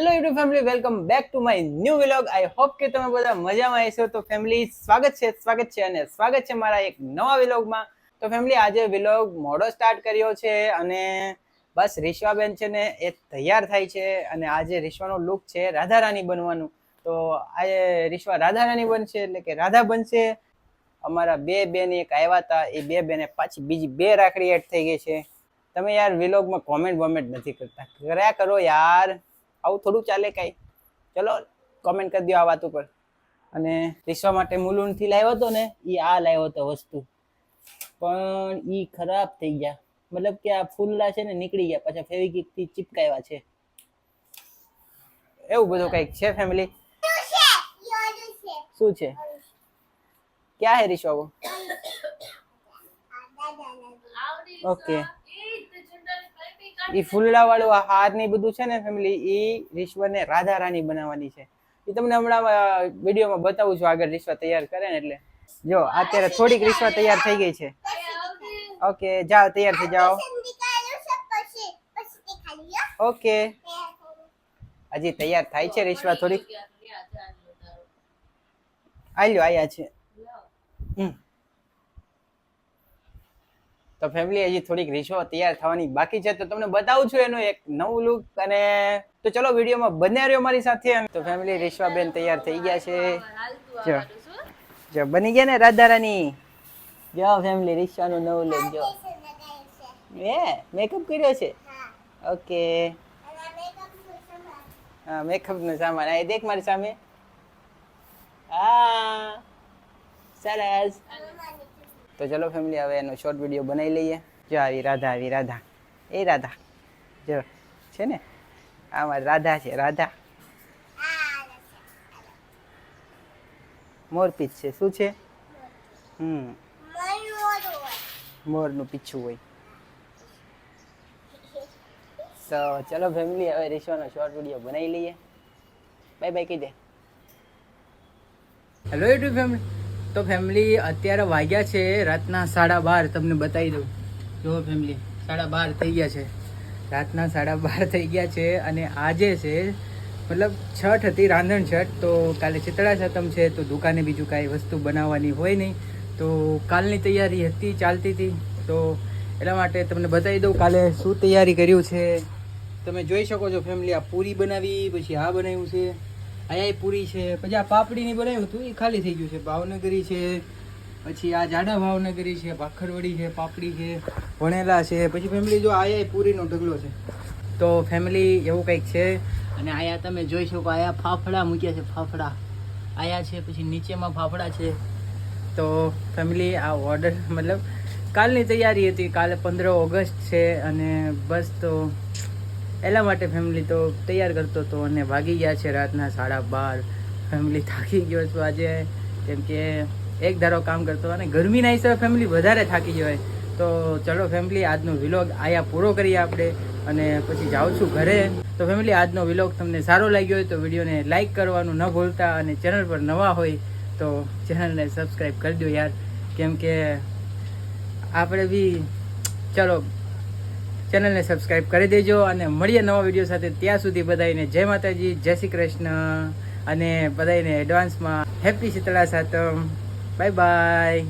Hello YouTube family, welcome back to my new vlog. I hope કે તમે બધા મજામાં હશો. તો ફેમિલી, સ્વાગત છે મારા એક નવા વ્લોગમાં. તો ફેમિલી, આજે વ્લોગ મોડો સ્ટાર્ટ કર્યો છે અને બસ રિશ્વાબેન છે ને એ તૈયાર થાય છે અને આજે રિશ્વાનો લુક છે રાધા રાની બનવાનું. તો આજે રિશ્વા રાધા રાની બનશે, એટલે કે રાધા બનશે. અમારા બે બેન એક આવ્યા હતા, એ બે બેને પાછી બીજી બે રાખડી એડ થઈ ગઈ છે. તમે યાર વ્લોગમાં કોમેન્ટ નથી કરતા, કર્યા કરો યાર. આવું થોડું ચાલે કઈ. ચલો કોમેન્ટ કરી દો આ વાત ઉપર. અને રિશ્વા માટે મુલુન થી લાવ્યો હતો ને, એ આ લાવ્યો હતો વસ્તુ, પણ ઈ ખરાબ થઈ ગયા. મતલબ કે આ ફૂલડા છે ને નીકળી ગયા, પાછા ફેવિક્વિક થી ચિપકાવ્યા છે. એવું બધું કઈક છે ફેમિલી. શું છે? ક્યાં હે રિશ્વા વો? ઓકે, ઈ ફૂલડા વાળું હાર ની બધું છે ને ફેમિલી, ઈ રિશ્વાને રાધા રાની બનાવવાની છે. એ તમને હમણાં વિડીયોમાં બતાવું છું આગળ રિશ્વા તૈયાર કરે ને એટલે. જો અત્યારે થોડીક રિશ્વા તૈયાર થઈ ગઈ છે. ઓકે, જાઓ તૈયાર થઈ જાઓ. ઓકે, હજી તૈયાર થાય છે રિશ્વા થોડીક. આલ્યો આયા છે. તો ફેમિલી, હજી થોડીક રિશ્વા તૈયાર થવાની બાકી છે, તો તમને બતાવું છું એનું એક નવું લુક. અને તો ચલો વિડીયોમાં બન્યા રહ્યો મારી સાથે. તો ફેમિલી, રિશ્વા બેન તૈયાર થઈ ગયા છે. જો બની ગયા ને રાધા રાની. જો ફેમિલી, રિશ્વાનું નવું લુક જો. મેકઅપ કર્યો છે. ઓકે, હા, મેકઅપ નો સામાન આ દેખ મારી સામે. હા, સરસ. તો ચલો ફેમિલી, હવે એનો શોર્ટ વિડીયો બનાવી લઈએ. જો આવી રાધા, આવી રાધા. એ રાધા જો છે ને, આમાં રાધા છે. રાધા મોરપીછ છે. શું છે? મોરનું પીછું હોય. તો ચલો ફેમિલી, હવે રિશ્વાનો શોર્ટ વિડીયો બનાવી લઈએ. બાય બાય કહી દે. Hello YouTube family. તો ફેમિલી, અત્યારે વાગ્યા છે રાતના 12:30. તમને બતાવી દઉં. જો ફેમિલી, 12:30 થઈ ગયા છે. રાતના 12:30 થઈ ગયા છે. અને આજે છે મતલબ છઠ હતી, રાંધણ છઠ. તો કાલે ચિતળા સાતમ છે, તો દુકાને બીજું કાંઈ વસ્તુ બનાવવાની હોય નહીં. તો કાલની તૈયારી હતી, ચાલતી હતી. તો એટલા માટે તમને બતાવી દઉં કાલે શું તૈયારી કર્યું છે. તમે જોઈ શકો છો ફેમિલી. આ પૂરી બનાવી, પછી આ બનાવ્યું છે, અહીંયા પૂરી છે, પછી આ પાપડીની બનાવ્યું હતું એ ખાલી થઈ ગયું છે. ભાવનગરી છે, પછી આ જાડા ભાવનગરી છે, ભાખરવડી છે, પાપડી છે, ભણેલા છે. પછી ફેમિલી જો અહીંયા પૂરીનો ઢગલો છે. તો ફેમિલી, એવું કંઈક છે. અને અહીંયા તમે જોઈ શકો, અહીંયા ફાફડા મૂક્યા છે. ફાફડા અહીંયા છે, પછી નીચેમાં ફાફડા છે. તો ફેમિલી, આ ઓર્ડર મતલબ કાલની તૈયારી હતી. કાલે 15 ઓગસ્ટ છે અને બસ તો એટલા માટે ફેમિલી તો તૈયાર કરતો હતો. અને વાગી ગયા છે રાતના 12:30. ફેમિલી થાકી ગયો છું આજે, કેમ કે એક ધારો કામ કરતો અને ગરમીના હિસાબે ફેમિલી વધારે થાકી જવાય. તો ચલો ફેમિલી, આજનો વ્લોગ આયા પૂરો કરીએ આપણે, અને પછી જાઉં છું ઘરે. તો ફેમિલી, આજનો વ્લોગ તમને સારો લાગ્યો હોય તો વિડીયોને લાઇક કરવાનું ન ભૂલતા, અને ચેનલ પર નવા હોય તો ચેનલને સબસ્ક્રાઈબ કરી દો યાર, કેમ કે આપણે બી ચલો ચેનલને સબસ્ક્રાઈબ કરી દેજો. અને મળીએ નવા વિડીયો સાથે. ત્યાં સુધી બધાને જય માતાજી, જય શ્રી કૃષ્ણ, અને બધાને એડવાન્સમાં happy Shitala Satam. Bye by.